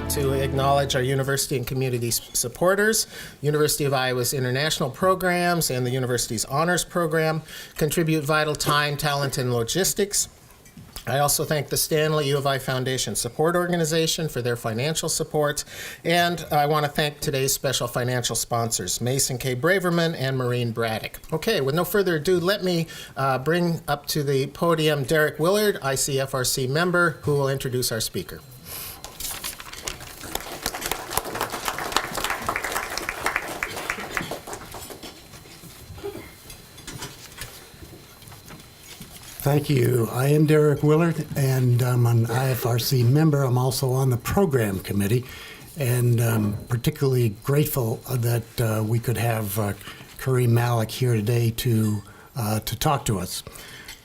want to acknowledge our university and community supporters. University of Iowa's international programs and the university's honors program contribute vital time, talent, and logistics. I also thank the Stanley U of I Foundation Support Organization for their financial support, and I want to thank today's special financial sponsors, Mason K. Braverman and Maureen Braddock. Okay, with no further ado, let me bring up to the podium Derek Willard, ICFRC member, who will introduce our speaker. Thank you. I am Derek Willard, and I'm an IFRC member. I'm also on the program committee, and I'm particularly grateful that we could have Karim Malik here today to talk to us.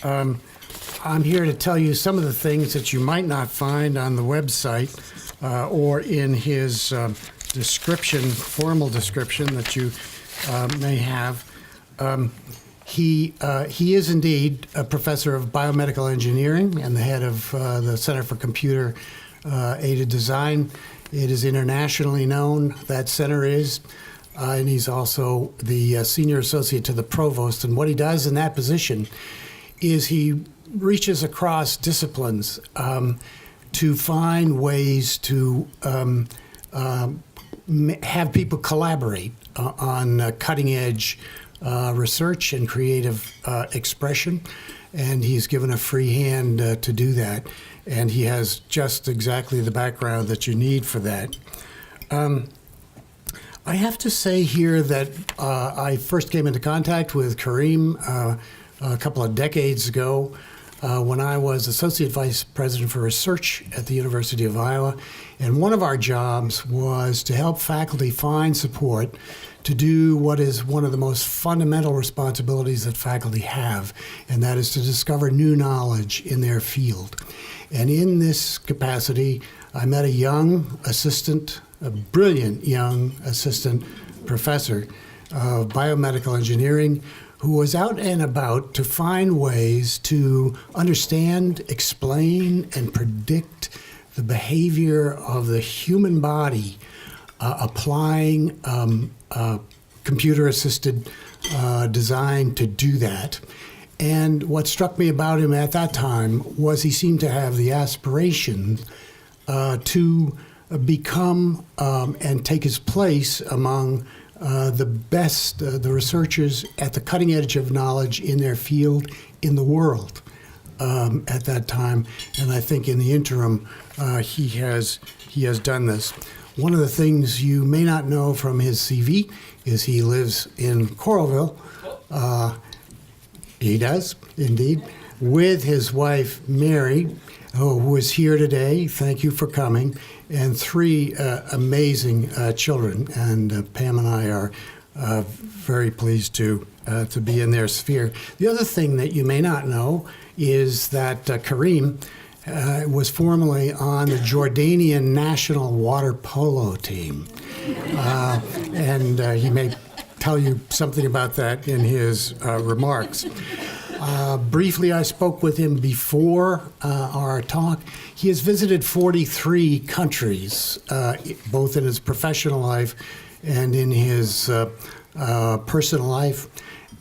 I'm here to tell you some of the things that you might not find on the website or in his description, formal description that you may have. He is indeed a professor of biomedical engineering and the head of the Center for Computer Aided Design. It is internationally known, that center is, and he's also the senior associate to the provost. And what he does in that position is he reaches across disciplines to find ways to have people collaborate on cutting edge research and creative expression, and he's given a free hand to do that, and he has just exactly the background that you need for that. I have to say here that I first came into contact with Karim a couple of decades ago when I was Associate Vice President for Research at the University of Iowa, and one of our jobs was to help faculty find support to do what is one of the most fundamental responsibilities that faculty have, and that is to discover new knowledge in their field. And in this capacity, I met a young assistant, a brilliant young assistant professor of biomedical engineering who was out and about to find ways to understand, explain, and predict the behavior of the human body, applying computer-assisted design to do that. And what struck me about him at that time was he seemed to have the aspiration to become and take his place among the best, the researchers at the cutting edge of knowledge in their field in the world at that time. And I think in the interim, he has done this. One of the things you may not know from his CV is he lives in Coralville. He does, indeed, with his wife, Mary, who is here today. Thank you for coming. And three amazing children. And Pam and I are very pleased to be in their sphere. The other thing that you may not know is that Karim was formerly on the Jordanian national water polo team. And he may tell you something about that in his remarks. Briefly, I spoke with him before our talk. He has visited 43 countries, both in his professional life and in his personal life,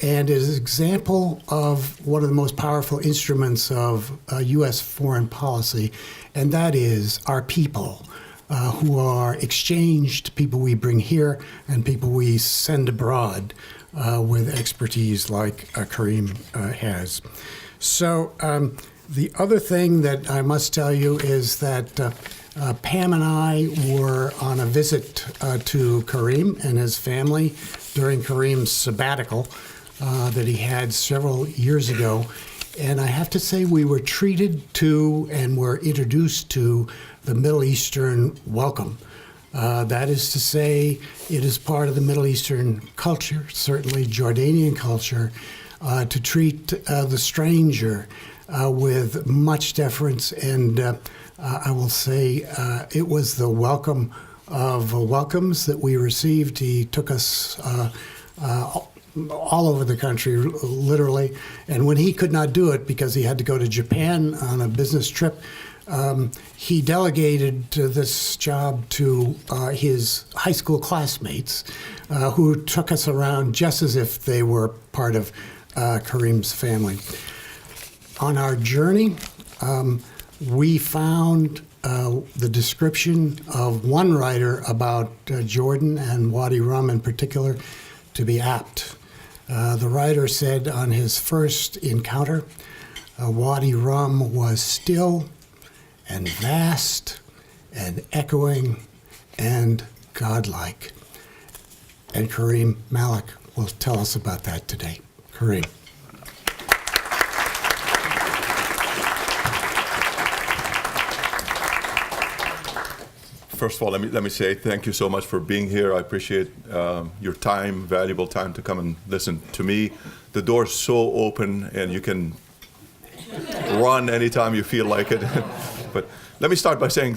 and is an example of one of the most powerful instruments of U.S. foreign policy, and that is our people, who are exchanged, people we bring here and people we send abroad with expertise like Karim has. So the other thing that I must tell you is that Pam and I were on a visit to Karim and his family during Karim's sabbatical that he had several years ago. And I have to say we were treated to and were introduced to the Middle Eastern welcome. That is to say, it is part of the Middle Eastern culture, certainly Jordanian culture, to treat the stranger with much deference. And I will say it was the welcome of welcomes that we received. He took us all over the country, literally. And when he could not do it because he had to go to Japan on a business trip, he delegated this job to his high school classmates, who took us around just as if they were part of Karim's family. On our journey, we found the description of one writer about Jordan and Wadi Rum in particular to be apt. The writer said on his first encounter, Wadi Rum was still and vast and echoing and godlike. And Karim Malik will tell us about that today. Karim. First of all, let me say thank you so much for being here. I appreciate your time, valuable time to come and listen to me. The door's so open, and you can run anytime you feel like it. But let me start by saying,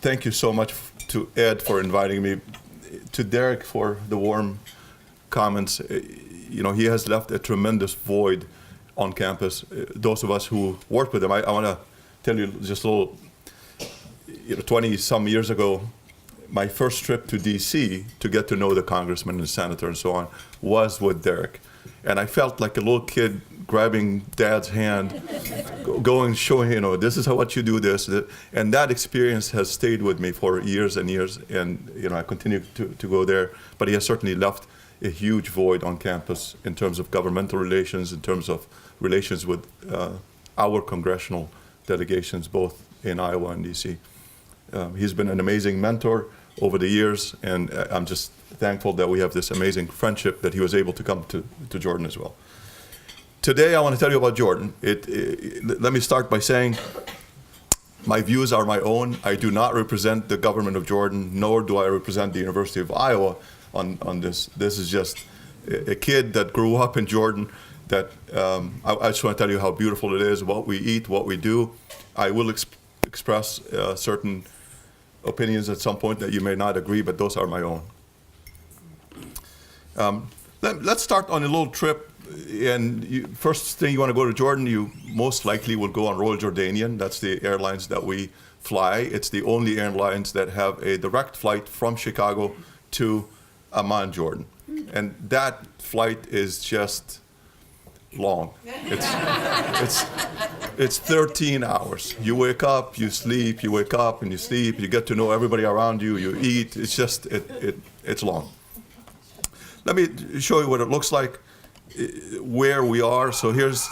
thank you so much to Ed for inviting me, to Derek for the warm comments. He has left a tremendous void on campus. Those of us who worked with him, I want to tell you just a little. 20-some years ago, my first trip to D.C. to get to know the congressman and the senator and so on was with Derek. And I felt like a little kid grabbing Dad's hand, going, showing, this is what you do this. And that experience has stayed with me for years and years. And, I continue to go there. But he has certainly left a huge void on campus in terms of governmental relations, in terms of relations with our congressional delegations, both in Iowa and D.C. He's been an amazing mentor over the years, and I'm just thankful that we have this amazing friendship that he was able to come to Jordan as well. Today, I want to tell you about Jordan. Let me start by saying my views are my own. I do not represent the government of Jordan, nor do I represent the University of Iowa on this. This is just a kid that grew up in Jordan that I just want to tell you how beautiful it is, what we eat, what we do. I will express certain opinions at some point that you may not agree, but those are my own. Let's start on a little trip. And first thing you want to go to Jordan, you most likely will go on Royal Jordanian. That's the airlines that we fly. It's the only airlines that have a direct flight from Chicago to Amman, Jordan. And that flight is just long. It's 13 hours. You wake up, you sleep, you wake up and you sleep, you get to know everybody around you, you eat. It's just, it's long. Let me show you what it looks like, where we are. So here's,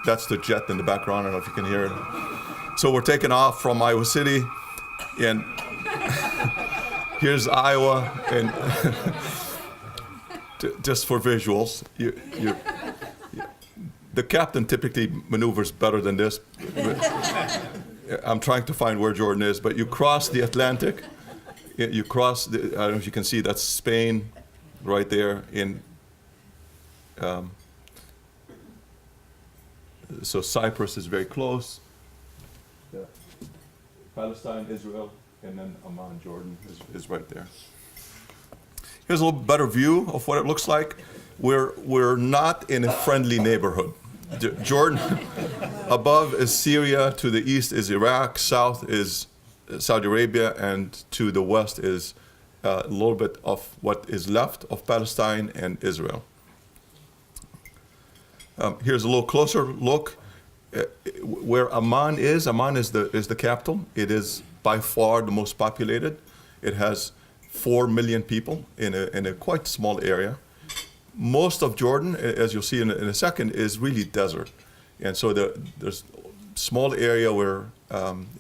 that's the jet in the background. I don't know if you can hear it. So we're taking off from Iowa City, and here's Iowa, and just for visuals, the captain typically maneuvers better than this. I'm trying to find where Jordan is, but you cross the Atlantic. You cross, I don't know if you can see, that's Spain right there. So Cyprus is very close. Palestine, Israel, and then Amman, Jordan is right there. Here's a little better view of what it looks like. We're not in a friendly neighborhood. Jordan, above is Syria, to the east is Iraq, south is Saudi Arabia, and to the west is a little bit of what is left of Palestine and Israel. Here's a little closer look where Amman is. Amman is the capital. It is by far the most populated. It has 4 million people in a quite small area. Most of Jordan, as you'll see in a second, is really desert. And so there's a small area where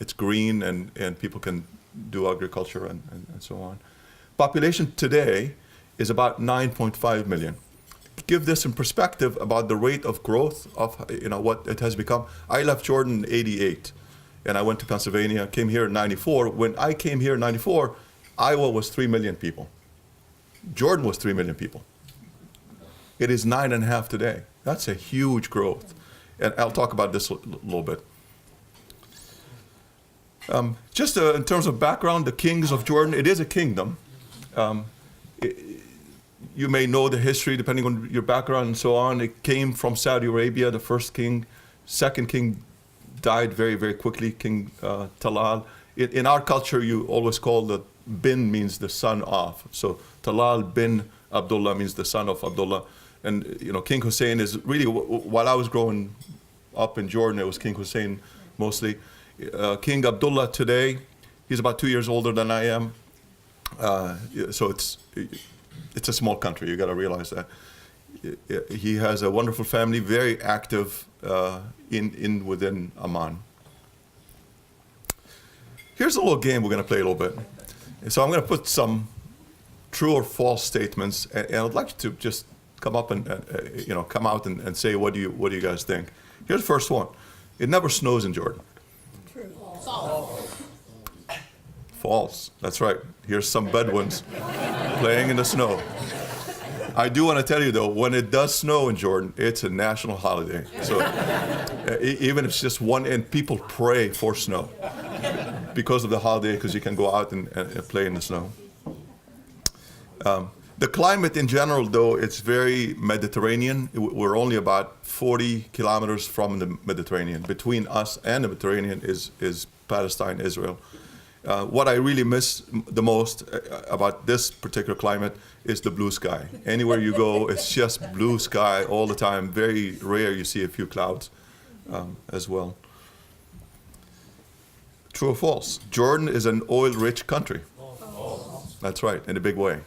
it's green and people can do agriculture and so on. Population today is about 9.5 million. Give this in perspective about the rate of growth of what it has become. I left Jordan in '88, and I went to Pennsylvania, came here in '94. When I came here in '94, Iowa was 3 million people. Jordan was 3 million people. It is 9.5 today. That's a huge growth. And I'll talk about this a little bit. Just in terms of background, the kings of Jordan, it is a kingdom. you may know the history depending on your background and so on. It came from Saudi Arabia, the first king. Second king died very, very quickly, King Talal. In our culture, you always call the bin means the son of. So Talal bin Abdullah means the son of Abdullah. And King Hussein is really, while I was growing up in Jordan, it was King Hussein mostly. King Abdullah today, he's about 2 years older than I am. So it's a small country, you got to realize that. He has a wonderful family, very active within Amman. Here's a little game we're going to play a little bit. So I'm going to put some true or false statements, and I'd like you to just come up and come out and say what do you guys think. Here's the first one. It never snows in Jordan. True. False. False. That's right. Here's some Bedouins playing in the snow. I do want to tell you though, when it does snow in Jordan, it's a national holiday. So even if it's just one, and people pray for snow because of the holiday, because you can go out and play in the snow. The climate in general, though, it's very Mediterranean. We're only about 40 kilometers from the Mediterranean. Between us and the Mediterranean is Palestine, Israel. What I really miss the most about this particular climate is the blue sky. Anywhere you go, it's just blue sky all the time. Very rare you see a few clouds as well. True or false? Jordan is an oil-rich country. False. That's right, in a big way.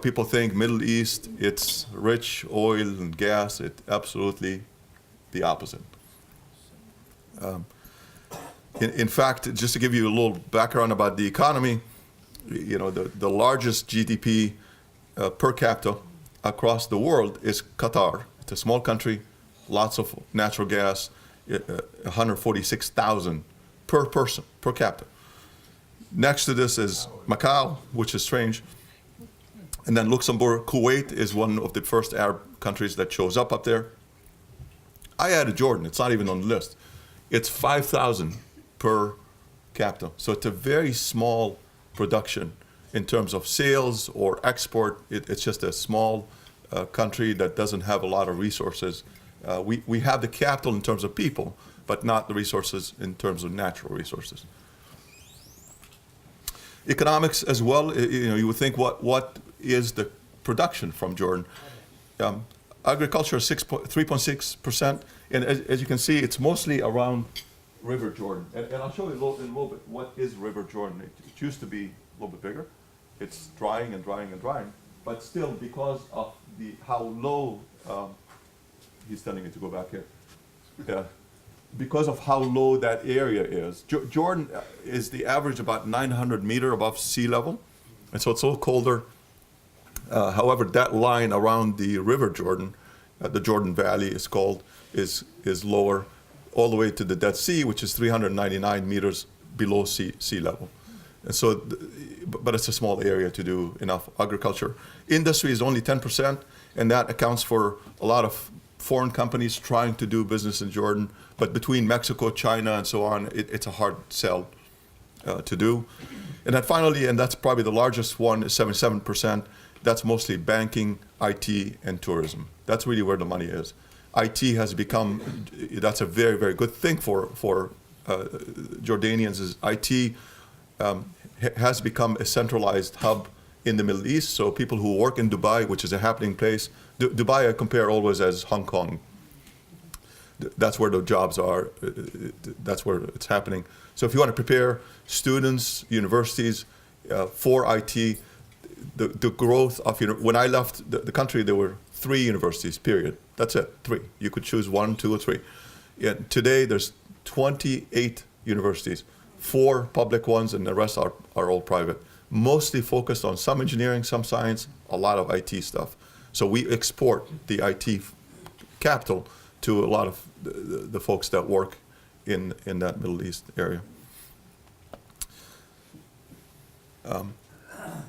People think Middle East, it's rich oil and gas. It's absolutely the opposite. In fact, just to give you a little background about the economy, the largest GDP per capita across the world is Qatar. It's a small country, lots of natural gas, 146,000 per person, per capita. Next to this is Macau, which is strange. And then Luxembourg. Kuwait is one of the first Arab countries that shows up there. I added Jordan. It's not even on the list. It's 5,000 per capita. So it's a very small production in terms of sales or export. It's just a small country that doesn't have a lot of resources. We have the capital in terms of people, but not the resources in terms of natural resources. Economics as well, you would think what is the production from Jordan? Agriculture is 3.6%, and as you can see, it's mostly around River Jordan. And I'll show you in a little bit what is River Jordan. It used to be a little bit bigger. It's drying and drying and drying, but still because of how low, he's telling me to go back here. Yeah. Because of how low that area is. Jordan is the average about 900 meters above sea level, and so it's a little colder. However, that line around the River Jordan, the Jordan Valley is called, is lower, all the way to the Dead Sea, which is 399 meters below sea level. And so, but it's a small area to do enough agriculture. Industry is only 10%, and that accounts for a lot of foreign companies trying to do business in Jordan. But between Mexico, China, and so on, it's a hard sell to do. And then finally, and that's probably the largest one, is 77%. That's mostly banking, IT, and tourism. That's really where the money is. IT has become, that's a very, very good thing for Jordanians, is IT has become a centralized hub in the Middle East. So people who work in Dubai, which is a happening place, Dubai I compare always as Hong Kong. That's where the jobs are. That's where it's happening. So if you want to prepare students, universities for IT, the growth of, when I left the country, there were 3 universities, period. That's it, 3. You could choose 1, 2, or 3. And today there's 28 universities, 4 public ones, and the rest are all private. Mostly focused on some engineering, some science, a lot of IT stuff. So we export the IT capital to a lot of the folks that work in that Middle East area.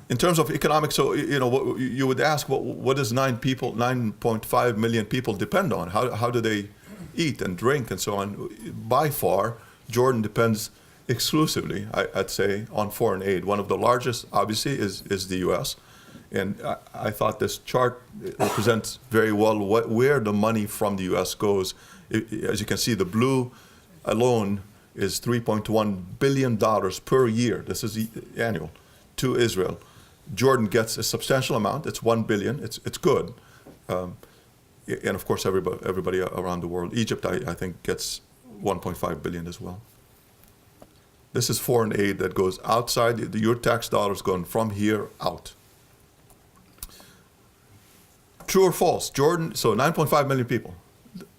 In terms of economics, so you would ask, what does 9.5 million people depend on? How do they eat and drink and so on? By far, Jordan depends exclusively, I'd say, on foreign aid. One of the largest, obviously, is the U.S., And I thought this chart represents very well where the money from the U.S. goes. As you can see, the blue alone is $3.1 billion per year. This is annual to Israel. Jordan gets a substantial amount. It's $1 billion. It's good. And of course, everybody around the world. Egypt, I think, gets 1.5 billion as well. This is foreign aid that goes outside. Your tax dollars going from here out. True or false? Jordan, so 9.5 million people.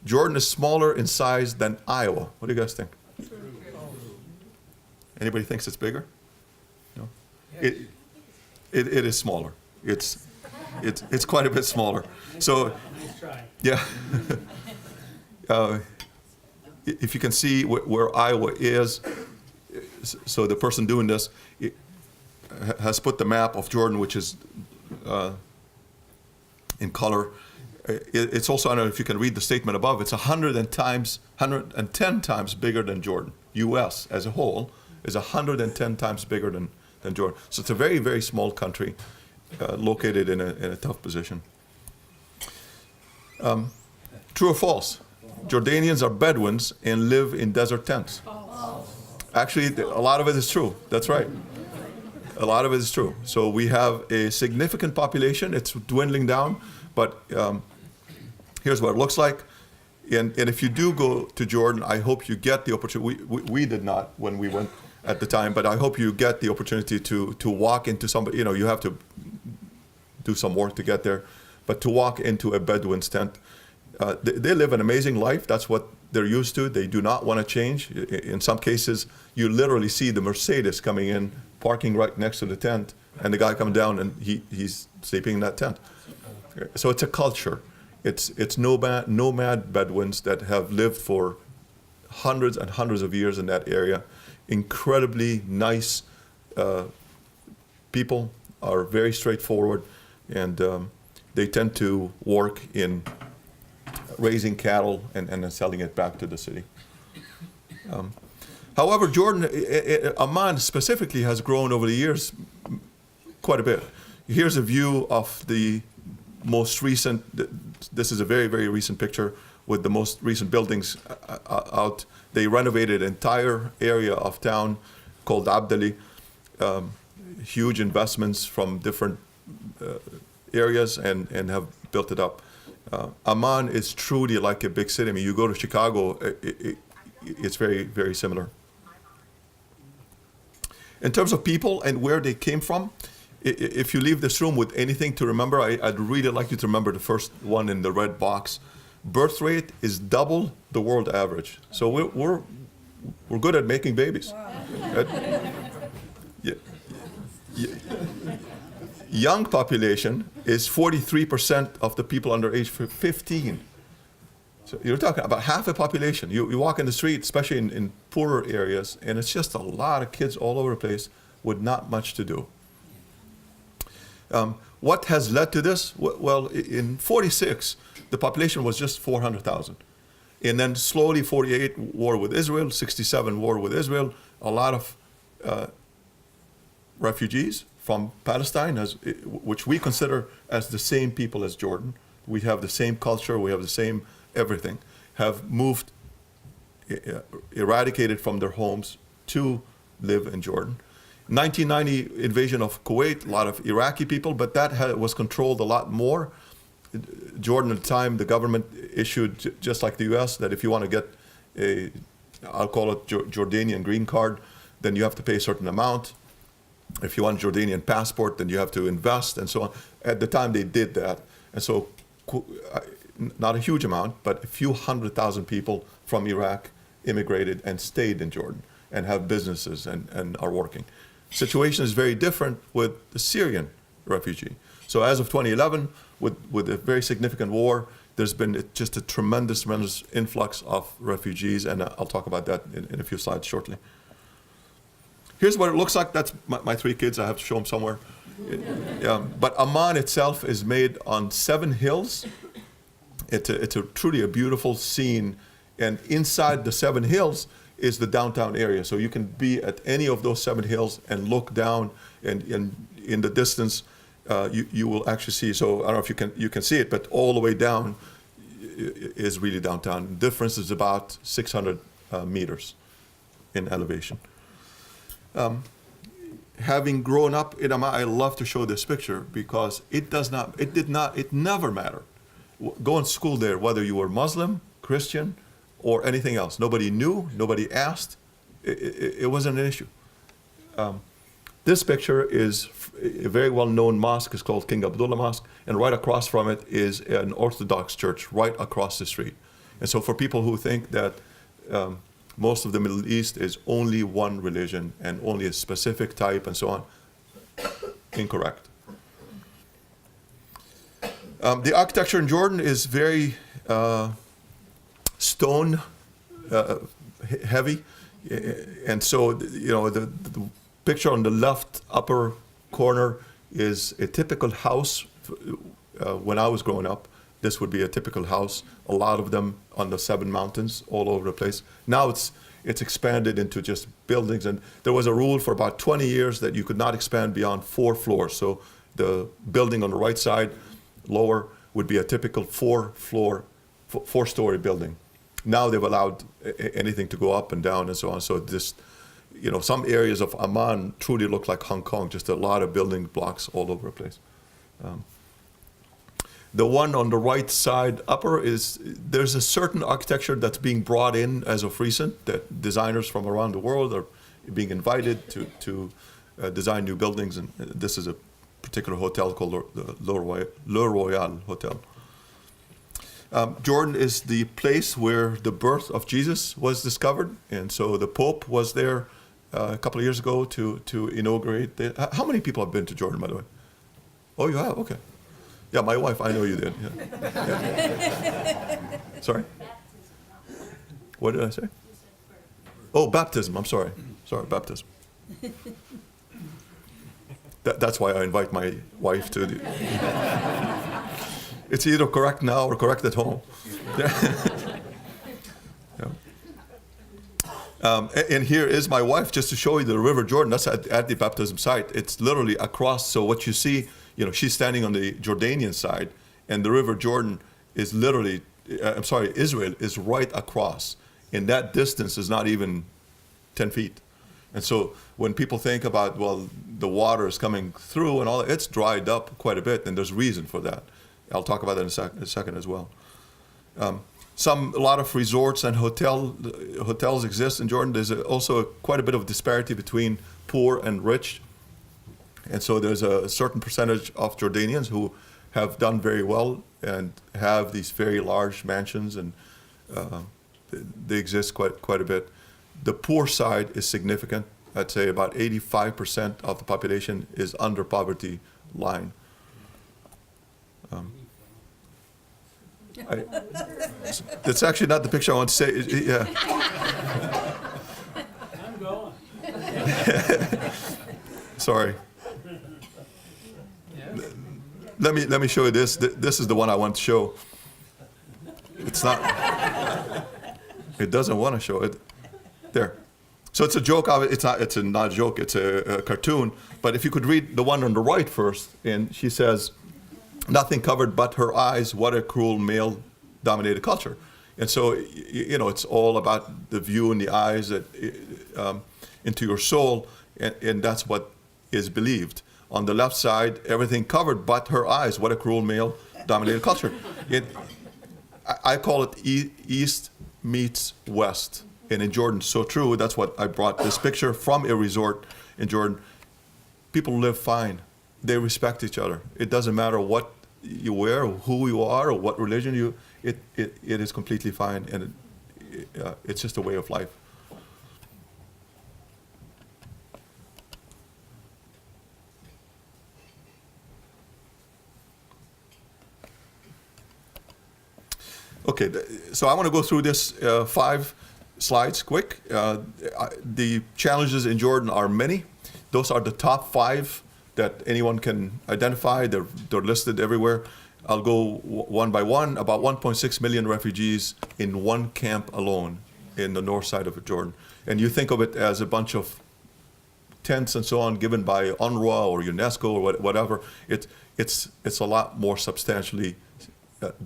Jordan is smaller in size than Iowa. What do you guys think? Anybody thinks it's bigger? No? It is smaller. It's quite a bit smaller. So, yeah. If you can see where Iowa is, so the person doing this has put the map of Jordan, which is in color. It's also, I don't know if you can read the statement above, it's 110 times bigger than Jordan. U.S. as a whole is 110 times bigger than Jordan. So it's a very, very small country located in a tough position. True or false? Jordanians are Bedouins and live in desert tents. Actually, a lot of it is true. That's right. A lot of it is true. So we have a significant population. It's dwindling down, but here's what it looks like. And if you do go to Jordan, I hope you get the opportunity. We did not when we went at the time, but I hope you get the opportunity to walk into somebody. You know, you have to do some work to get there, but to walk into a Bedouin's tent. They live an amazing life. That's what they're used to. They do not want to change. In some cases, you literally see the Mercedes coming in, parking right next to the tent, and the guy comes down and he's sleeping in that tent. So it's a culture. It's nomad Bedouins that have lived for hundreds and hundreds of years in that area. Incredibly nice people, are very straightforward, and they tend to work in raising cattle and then selling it back to the city. However, Jordan, Amman specifically, has grown over the years quite a bit. Here's a view of the most recent, this is a very, very recent picture with the most recent buildings out. They renovated an entire area of town called Abdel-Malek. Huge investments from different areas and have built it up. Amman is truly like a big city. I mean, you go to Chicago, it's very, very similar. In terms of people and where they came from, if you leave this room with anything to remember, I'd really like you to remember the first one in the red box. Birth rate is double the world average. So we're good at making babies. Wow. Young population is 43% of the people under age 15. So you're talking about half a population. You walk in the street, especially in poorer areas, and it's just a lot of kids all over the place with not much to do. What has led to this? Well, in 46, the population was just 400,000. And then slowly, 48, war with Israel, 67, war with Israel, a lot of refugees from Palestine, which we consider as the same people as Jordan. We have the same culture, we have the same everything, have moved, eradicated from their homes to live in Jordan. 1990 invasion of Kuwait, a lot of Iraqi people, but that was controlled a lot more. Jordan at the time, the government issued, just like the US, that if you want to get I'll call it Jordanian green card, then you have to pay a certain amount. If you want a Jordanian passport, then you have to invest and so on. At the time, they did that. And so, not a huge amount, but a few 100,000 people from Iraq immigrated and stayed in Jordan and have businesses and are working. Situation is very different with the Syrian refugee. So as of 2011, with a very significant war, there's been just a tremendous influx of refugees, and I'll talk about that in a few slides shortly. Here's what it looks like. That's my three kids. I have to show them somewhere. But Amman itself is made on 7 hills. It's truly a beautiful scene, and inside the 7 hills is the downtown area. So you can be at any of those 7 hills and look down, and in the distance, you will actually see. So I don't know if you can see it, but all the way down is really downtown. The difference is about 600 meters in elevation. Having grown up in Amman, I love to show this picture because it never mattered. Going to school there, whether you were Muslim, Christian, or anything else. Nobody knew, nobody asked. It wasn't an issue. This picture is a very well-known mosque. It's called King Abdullah Mosque, and right across from it is an Orthodox church right across the street. And so for people who think that most of the Middle East is only one religion and only a specific type and so on, incorrect. The architecture in Jordan is very stone heavy, and so the picture on the left upper corner is a typical house. When I was growing up, this would be a typical house. A lot of them on the 7 mountains all over the place. Now it's expanded into just buildings, and there was a rule for about 20 years that you could not expand beyond 4 floors. So the building on the right side, lower, would be a typical 4-story building. Now they've allowed anything to go up and down and so on. So this, some areas of Amman truly look like Hong Kong, just a lot of building blocks all over the place. The one on the right side upper there's a certain architecture that's being brought in as of recent, that designers from around the world are being invited to design new buildings. And this is a particular hotel called the Le Royal Hotel. Jordan is the place where the birth of Jesus was discovered, and so the Pope was there a couple of years ago to inaugurate. How many people have been to Jordan, by the way? Oh, you have? Okay. Yeah, my wife, I know you did. Yeah. Sorry? What did I say? Oh, baptism. I'm sorry. Sorry, baptism. That's why I invite my wife to the... It's either correct now or correct at home. And here is my wife, just to show you the River Jordan. That's at the baptism site. It's literally across. So what you see, she's standing on the Jordanian side, and the River Jordan is literally, Israel is right across. And that distance is not even 10 feet. And so when people think about, well, the water is coming through and all that, it's dried up quite a bit, and there's reason for that. I'll talk about that in a second as well. A lot of resorts and hotels exist in Jordan. There's also quite a bit of disparity between poor and rich. And so there's a certain percentage of Jordanians who have done very well and have these very large mansions, and they exist quite a bit. The poor side is significant. I'd say about 85% of the population is under poverty line. That's actually not the picture I want to say. Yeah. I'm going. Sorry. Let me show you this. This is the one I want to show. It's not. It doesn't want to show it. There. So it's a joke. It's not. It's not a joke. It's a cartoon. But if you could read the one on the right first, and she says, "Nothing covered but her eyes. What a cruel male-dominated culture." And so, it's all about the view in the eyes that into your soul, and that's what is believed. On the left side, everything covered but her eyes. What a cruel male-dominated culture. I call it East meets West. And in Jordan, so true. That's what I brought this picture from a resort in Jordan. People live fine. They respect each other. It doesn't matter what you wear, or who you are, or what religion you. It is completely fine, and it's just a way of life. Okay, so I want to go through this 5 slides quick. The challenges in Jordan are many. Those are the top 5 that anyone can identify. They're listed everywhere. I'll go one by one. About 1.6 million refugees in one camp alone in the north side of Jordan. And you think of it as a bunch of tents and so on given by UNRWA or UNESCO or whatever, it's a lot more substantially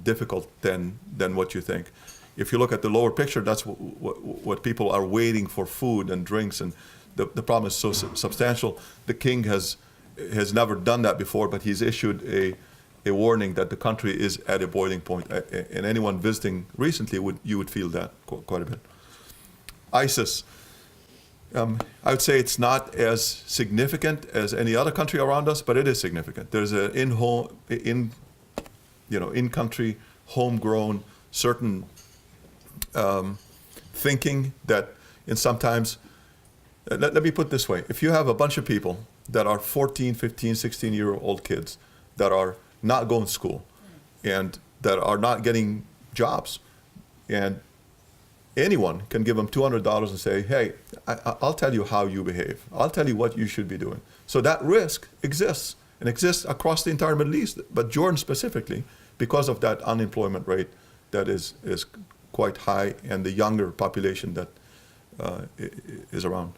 difficult than what you think. If you look at the lower picture, that's what people are waiting for, food and drinks, and the problem is so substantial. The king has never done that before, but he's issued a warning that the country is at a boiling point. And anyone visiting recently you would feel that quite a bit. ISIS. I would say it's not as significant as any other country around us, but it is significant. There's an in-country, homegrown, certain thinking that, and sometimes, let me put it this way: if you have a bunch of people that are 14, 15, 16-year-old kids that are not going to school and that are not getting jobs, and anyone can give them $200 and say, hey, I'll tell you how you behave. I'll tell you what you should be doing. So that risk exists, and exists across the entire Middle East, but Jordan specifically, because of that unemployment rate that is quite high, and the younger population that is around.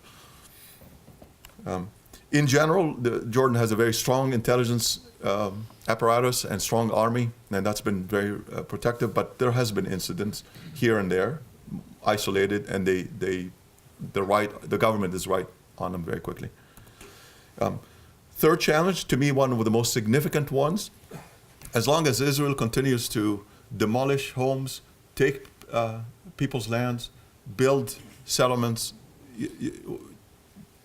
In general, Jordan has a very strong intelligence apparatus and strong army, and that's been very protective, but there has been incidents here and there, isolated, and the government is right on them very quickly. Third challenge, to me, one of the most significant ones, as long as Israel continues to demolish homes, take people's lands, build settlements,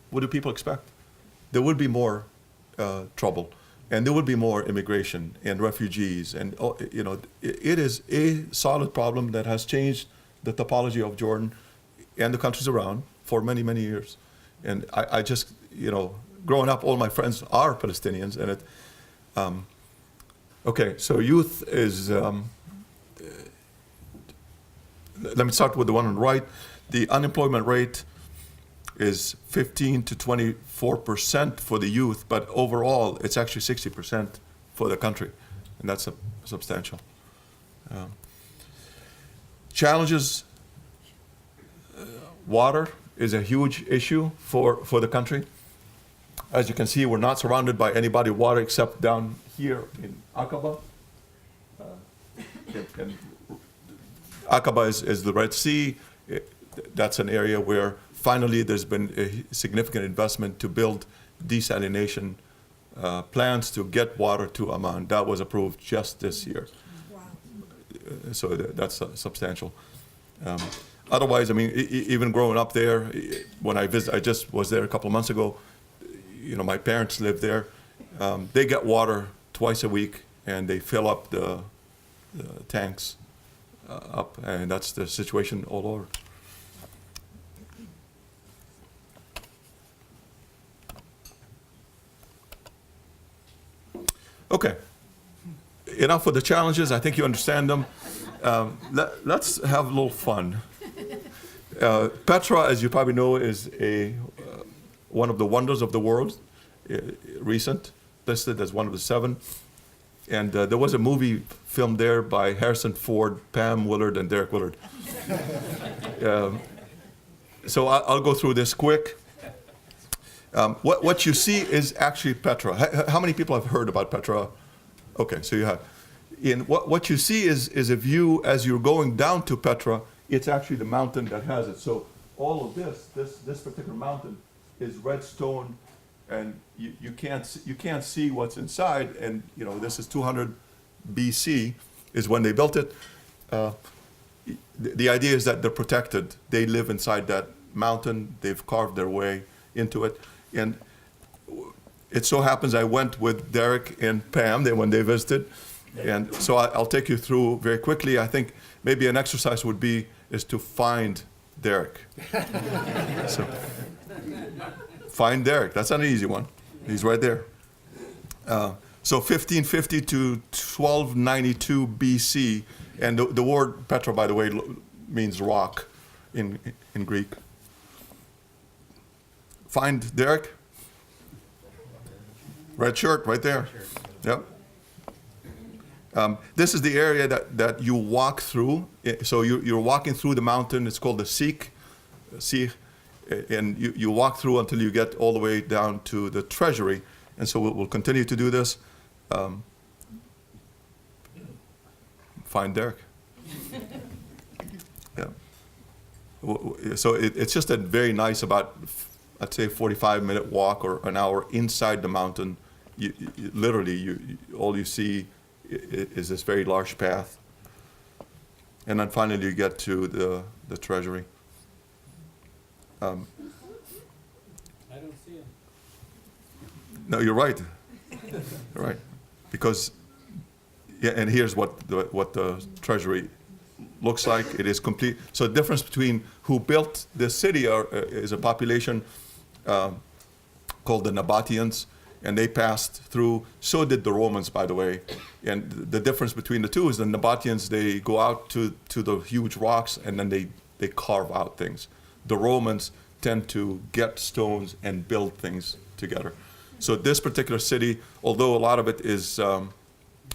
what do people expect? There would be more trouble, and there would be more immigration and refugees, and it is a solid problem that has changed the topology of Jordan and the countries around for many, many years. And I just, growing up, all my friends are Palestinians, and okay, so youth is, let me start with the one on the right. The unemployment rate is 15 to 24% for the youth, but overall it's actually 60% for the country, and that's substantial. Challenges, water is a huge issue for the country. As you can see, we're not surrounded by any body of water except down here in Aqaba. And Aqaba is the Red Sea. That's an area where finally there's been a significant investment to build desalination plants to get water to Amman. That was approved just this year. So that's substantial. Otherwise, I mean, even growing up there, when I just was there a couple of months ago. My parents live there. They get water twice a week, and they fill up the tanks up, and that's the situation all over. Okay, enough with the challenges. I think you understand them. Let's have a little fun. Petra, as you probably know, is one of the wonders of the world, listed as one of the 7. And there was a movie filmed there by Harrison Ford, Pam Willard, and Derek Willard. So I'll go through this quick. What you see is actually Petra. How many people have heard about Petra? Okay, so you have. What you see is a view as you're going down to Petra. It's actually the mountain that has it. So all of this particular mountain is red stone, and you can't see what's inside. And this is 200 BC is when they built it. The idea is that they're protected. They live inside that mountain. They've carved their way into it. And it so happens I went with Derek and Pam when they visited. And so I'll take you through very quickly. I think maybe an exercise is to find Derek. So find Derek. That's not an easy one. He's right there. So 1550 to 1292 BC, and the word Petra, by the way, means rock in Greek. Find Derek. Red shirt, right there. Yep. This is the area that you walk through. So you're walking through the mountain. It's called the Sikh, And you walk through until you get all the way down to the treasury. And so we'll continue to do this. Find Derek. Yeah. So it's just a very nice, about, I'd say, 45-minute walk or an hour inside the mountain. Literally, all you see is this very large path. And then finally you get to the treasury. I don't see him. No, you're right. You're right. Because, yeah, and here's what the treasury looks like. It is complete. So the difference between who built this city is a population called the Nabateans, and they passed through. So did the Romans, by the way. And the difference between the two is the Nabateans, they go out to the huge rocks, and then they carve out things. The Romans tend to get stones and build things together. So this particular city, although a lot of it is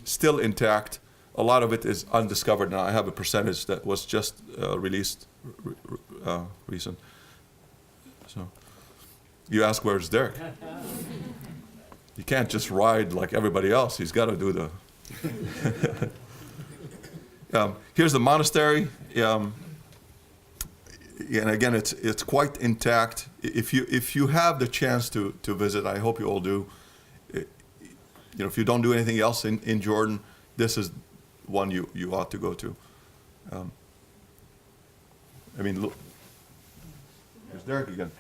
still intact, a lot of it is undiscovered. Now I have a percentage that was just released recent. So you ask, where's Derek? You can't just ride like everybody else. He's got to do the. Here's the monastery. And again, it's quite intact. If you have the chance to visit, I hope you all do. If you don't do anything else in Jordan, this is one you ought to go to. Look. Here's Derek again.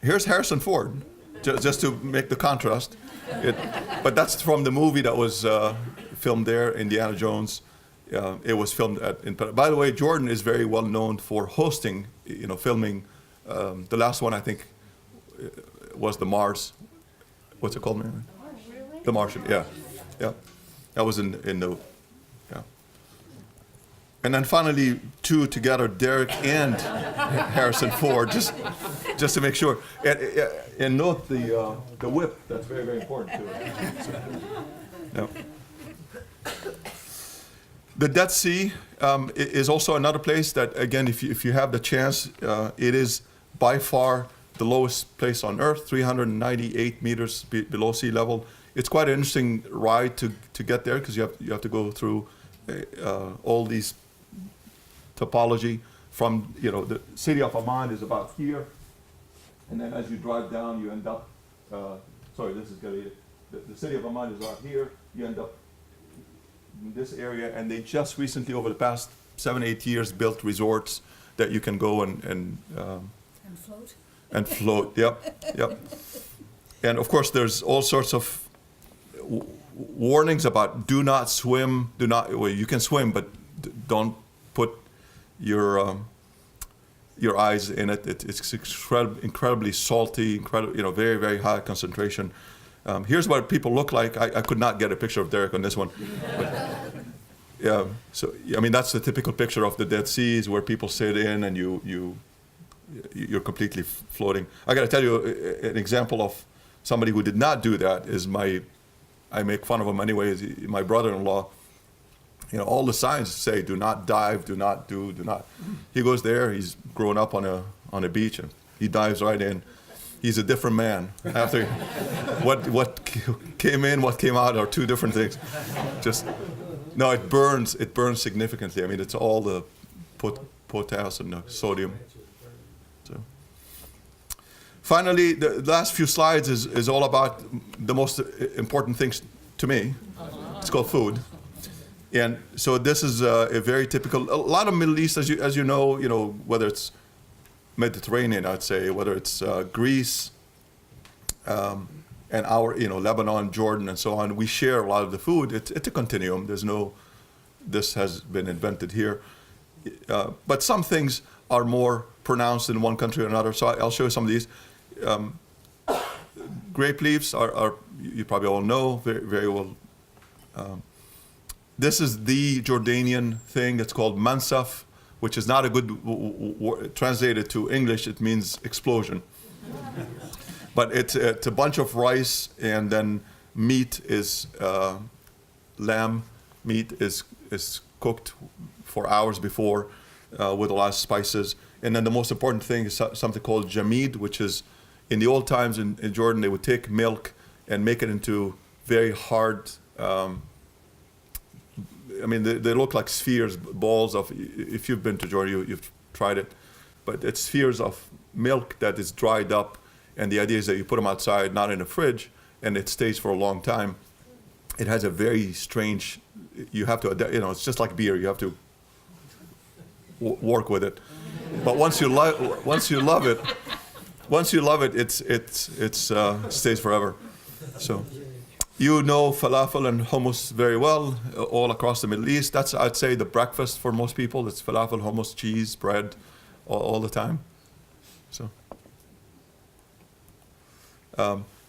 Here's Harrison Ford, just to make the contrast. But that's from the movie that was filmed there, Indiana Jones. It was filmed by the way, Jordan is very well known for hosting, filming. The last one, I think, was the Mars. What's it called, man? The Martian, yeah. That was in the, yeah. And then finally, two together, Derek and Harrison Ford, just to make sure. And note the whip. That's very, very important too. Yeah. The Dead Sea is also another place that, again, if you have the chance, it is by far the lowest place on Earth, 398 meters below sea level. It's quite an interesting ride to get there because you have to go through all these topology from, the city of Amman is about here, and then as you drive down, you end up, this is going to be it. The city of Amman is about here, you end up in this area, and they just recently, over the past 7-8 years, built resorts that you can go and float. And float, yep. And of course, there's all sorts of warnings about do not swim, you can swim, but don't put your eyes in it. It's incredibly salty, very, very high concentration. Here's what people look like. I could not get a picture of Derek on this one. But, yeah, so that's the typical picture of the Dead Seas where people sit in and you're completely floating. I got to tell you an example of somebody who did not do that is I make fun of him anyways, my brother-in-law. All the signs say do not dive, do not. He goes there, he's grown up on a beach, and he dives right in. He's a different man. After what came in, what came out are two different things. No, it burns significantly. It's all the potassium and the sodium. So. Finally, the last few slides is all about the most important things to me. It's called food. And so this is a very typical, a lot of Middle East, as you know, whether it's Mediterranean, I'd say, whether it's Greece, and our, Lebanon, Jordan, and so on, we share a lot of the food. It's a continuum. This has been invented here. But some things are more pronounced in one country or another. So I'll show you some of these. Grape leaves are you probably all know, very, very well. This is the Jordanian thing. It's called mansaf, which is not a good translated to English. It means explosion. But it's a bunch of rice, and then meat is lamb meat is cooked for hours before, with a lot of spices. And then the most important thing is something called jamid, which is, in the old times in Jordan, they would take milk and make it into very hard, they look like spheres, balls of, if you've been to Jordan, you've tried it, but it's spheres of milk that is dried up, and the idea is that you put them outside, not in a fridge, and it stays for a long time. It has a very strange, you have to, it's just like beer, you have to work with it. But once you love it, it stays forever. So, you know falafel and hummus very well, all across the Middle East. That's, I'd say, the breakfast for most people. It's falafel, hummus, cheese, bread, all the time. So,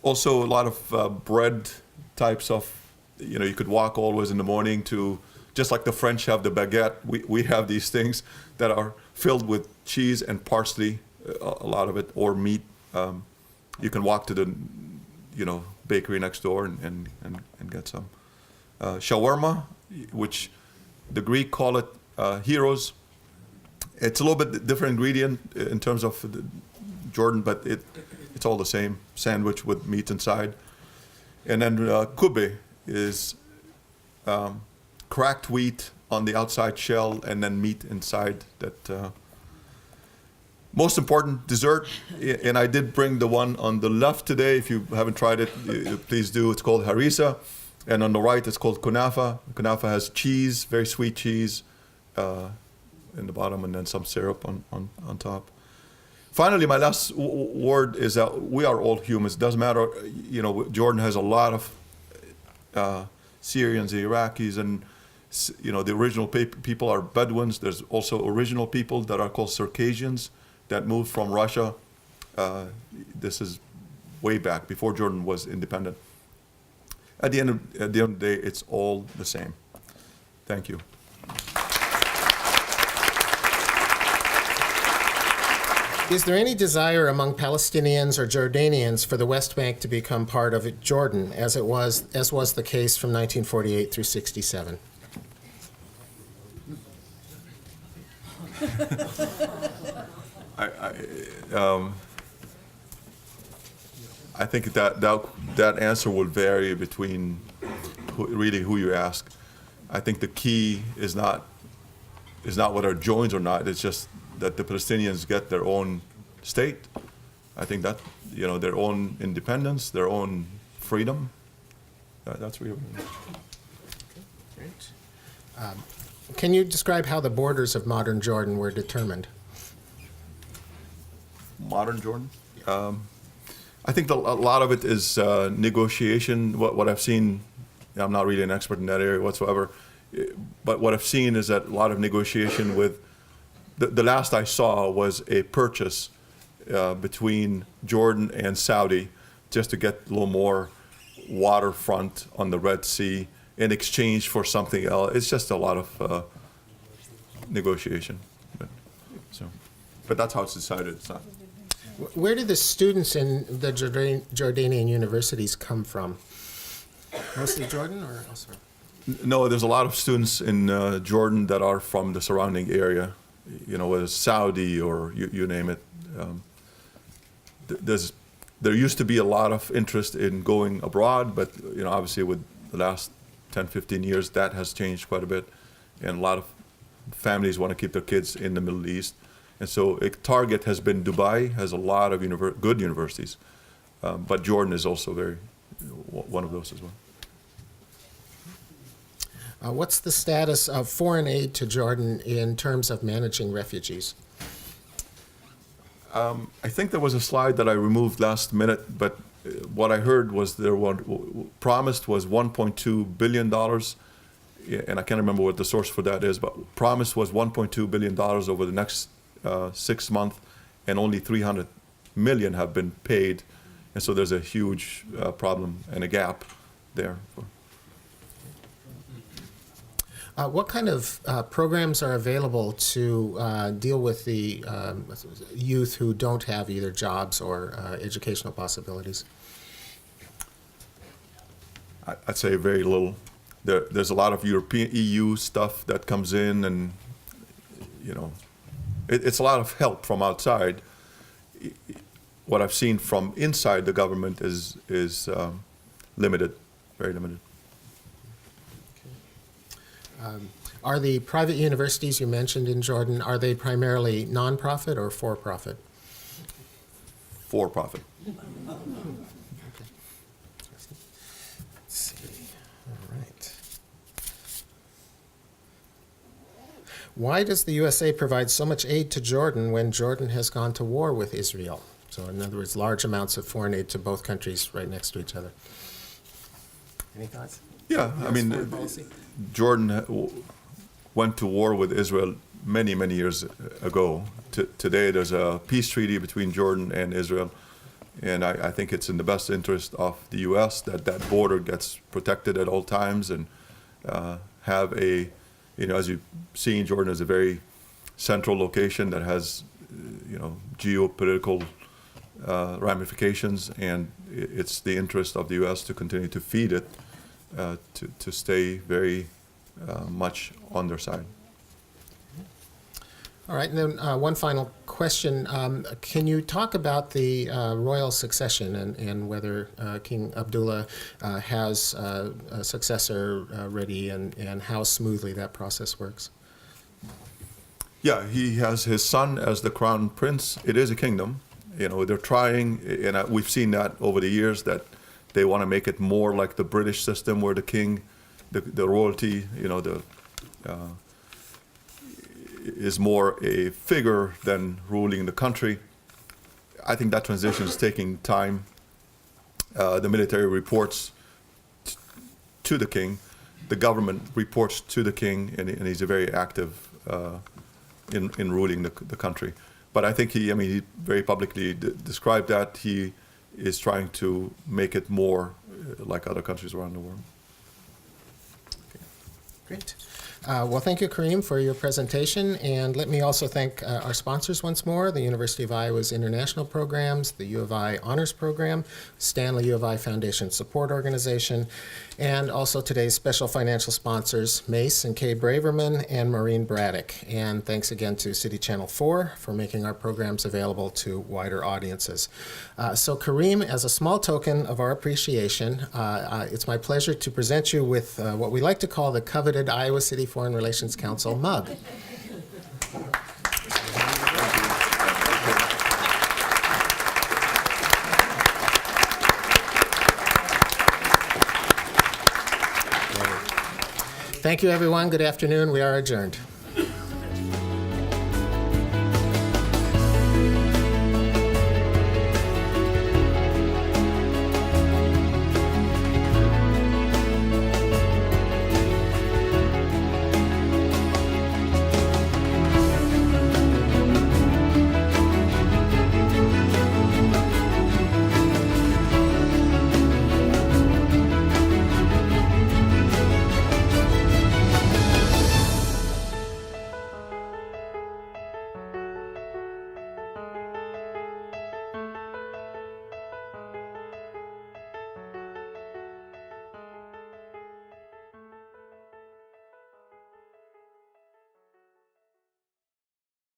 also a lot of bread types of, you could walk always in the morning to, just like the French have the baguette, we have these things that are filled with cheese and parsley, a lot of it, or meat. You can walk to the, bakery next door and get some. Shawarma, which the Greek call it heroes. It's a little bit different ingredient in terms of Jordan, but it's all the same, sandwich with meat inside. And then kube is cracked wheat on the outside shell and then meat inside that. Most important dessert, and I did bring the one on the left today. If you haven't tried it, please do. It's called harissa, and on the right it's called kunafa. Kunafa has cheese, very sweet cheese, in the bottom, and then some syrup on top. Finally, my last word is that we are all humans. It doesn't matter, Jordan has a lot of Syrians, Iraqis, and the original people are Bedouins. There's also original people that are called Circassians that moved from Russia. This is way back, before Jordan was independent. At the end of the day, it's all the same. Thank you. Is there any desire among Palestinians or Jordanians for the West Bank to become part of Jordan, as was the case from 1948 through 67? I think that answer will vary between who you ask. I think the key is not whether it joins or not. It's just that the Palestinians get their own state. I think that their own independence, their own freedom. That's really. Great. Can you describe how the borders of modern Jordan were determined? Modern Jordan? I think a lot of it is negotiation. What I've seen, I'm not really an expert in that area whatsoever, but what I've seen is that a lot of negotiation with, the last I saw was a purchase between Jordan and Saudi just to get a little more waterfront on the Red Sea in exchange for something else. It's just a lot of negotiation. But that's how it's decided. It's not. Where do the students in the Jordanian universities come from? Mostly Jordan or elsewhere? No, there's a lot of students in Jordan that are from the surrounding area, whether it's Saudi or you name it. There used to be a lot of interest in going abroad, but obviously with the last 10, 15 years, that has changed quite a bit, and a lot of families want to keep their kids in the Middle East. And so a target has been Dubai, has a lot of good universities, but Jordan is also one of those as well. What's the status of foreign aid to Jordan in terms of managing refugees? I think there was a slide that I removed last minute, but what I heard was promised was $1.2 billion, and I can't remember what the source for that is, but promised was $1.2 billion over the next 6 months, and only 300 million have been paid, and so there's a huge problem and a gap there. What kind of programs are available to deal with the youth who don't have either jobs or educational possibilities? I'd say very little. There's a lot of European EU stuff that comes in, and it's a lot of help from outside. What I've seen from inside the government is limited, very limited. Are the private universities you mentioned in Jordan, are they primarily nonprofit or for-profit? For profit. Let's see. All right. Why does the USA provide so much aid to Jordan when Jordan has gone to war with Israel? So in other words, large amounts of foreign aid to both countries right next to each other. Any thoughts? Yeah, I mean, foreign policy? Jordan went to war with Israel many, many years ago. Today, there's a peace treaty between Jordan and Israel, and I think it's in the best interest of the U.S. that that border gets protected at all times and have a, as you've seen, Jordan is a very central location that has, geopolitical ramifications, and it's the interest of the U.S. to continue to feed it, to stay very much on their side. All right, and then one final question. Can you talk about the royal succession and whether King Abdullah has a successor ready and how smoothly that process works? Yeah, he has his son as the crown prince. It is a kingdom. They're trying, and we've seen that over the years, that they want to make it more like the British system where the king, the royalty, is more a figure than ruling the country. I think that transition is taking time. The military reports to the king. The government reports to the king, and he's a very active in ruling the country. But I think he very publicly described that he is trying to make it more like other countries around the world. Great. Well, thank you, Karim, for your presentation. And let me also thank our sponsors once more, the University of Iowa's international programs, the U of I Honors Program, Stanley U of I Foundation Support Organization, and also today's special financial sponsors, Mace and Kay Braverman and Maureen Braddock. And thanks again to City Channel 4 for making our programs available to wider audiences. So Karim, as a small token of our appreciation, it's my pleasure to present you with what we like to call the coveted Iowa City Foreign Relations Council mug. Thank you, everyone. Good afternoon. We are adjourned.